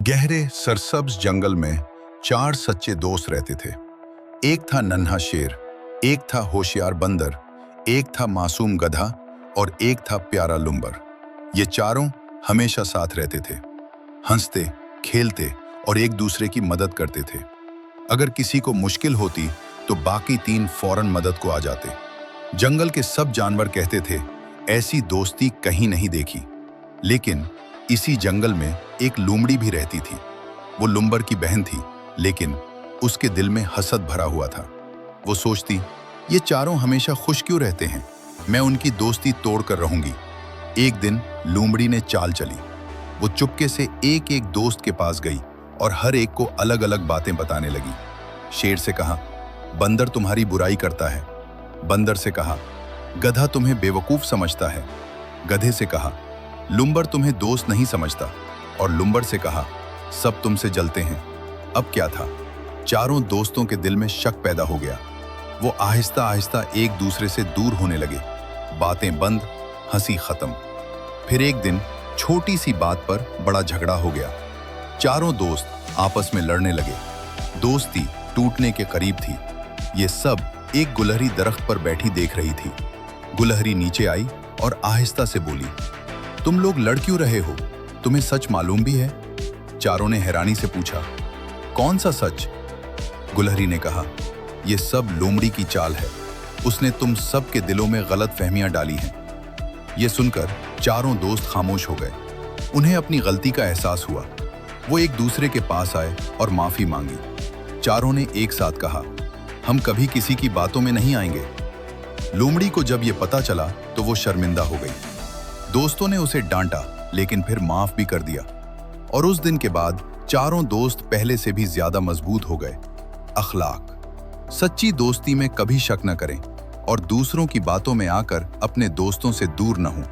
गहरे सरसब्ज जंगल में चार सच्चे दोस्त रहते थे। एक था नन्हा शेर, एक था होशियार बंदर, एक था मासूम गधा और एक था प्यारा लुम्बर। ये चारों हमेशा साथ रहते थे, हंसते, खेलते और एक दूसरे की मदद करते थे। अगर किसी को मुश्किल होती तो बाकी तीन फौरन मदद को आ जाते। जंगल के सब जानवर कहते थे, ऐसी दोस्ती कहीं नहीं देखी। लेकिन इसी जंगल में एक लोमड़ी भी रहती थी। वो लुम्बर की बहन थी, लेकिन उसके दिल में हसद भरा हुआ था। वो सोचती, ये चारों हमेशा खुश क्यों रहते हैं, मैं उनकी दोस्ती तोड़ कर रहूंगी। एक दिन लोमड़ी ने चाल चली। वो चुपके से एक एक दोस्त के पास गई और हर एक को अलग अलग बातें बताने लगी। शेर से कहा, बंदर तुम्हारी बुराई करता है। बंदर से कहा, गधा तुम्हें बेवकूफ समझता है। गधे से कहा, लुम्बर तुम्हें दोस्त नहीं समझता। और लुम्बर से कहा, सब तुमसे जलते हैं। अब क्या था, चारों दोस्तों के दिल में शक पैदा हो गया। वो आहिस्ता आहिस्ता एक दूसरे से दूर होने लगे। बातें बंद, हंसी खत्म। फिर एक दिन छोटी सी बात पर बड़ा झगड़ा हो गया। चारों दोस्त आपस में लड़ने लगे। दोस्ती टूटने के करीब थी। ये सब एक गुलहरी दरख्त पर बैठी देख रही थी। गुलहरी नीचे आई और आहिस्ता से बोली, तुम लोग लड़ क्यों रहे हो? तुम्हें सच मालूम भी है? चारों ने हैरानी से पूछा, कौन सा सच? गुलहरी ने कहा, यह सब लोमड़ी की चाल है। उसने तुम सब के दिलों में गलत फहमियां डाली हैं। यह सुनकर चारों दोस्त खामोश हो गए। उन्हें अपनी गलती का एहसास हुआ। वो एक दूसरे के पास आए और माफी मांगी। चारों ने एक साथ कहा, हम कभी किसी की बातों में नहीं आएंगे। लोमड़ी को जब यह पता चला तो वो शर्मिंदा हो गई। दोस्तों ने उसे डांटा, लेकिन फिर माफ भी कर दिया। और उस दिन के बाद चारों दोस्त पहले से भी ज्यादा मजबूत हो गए। अखलाक, सच्ची दोस्ती में कभी शक न करें और दूसरों की बातों में आकर अपने दोस्तों से दूर न हों।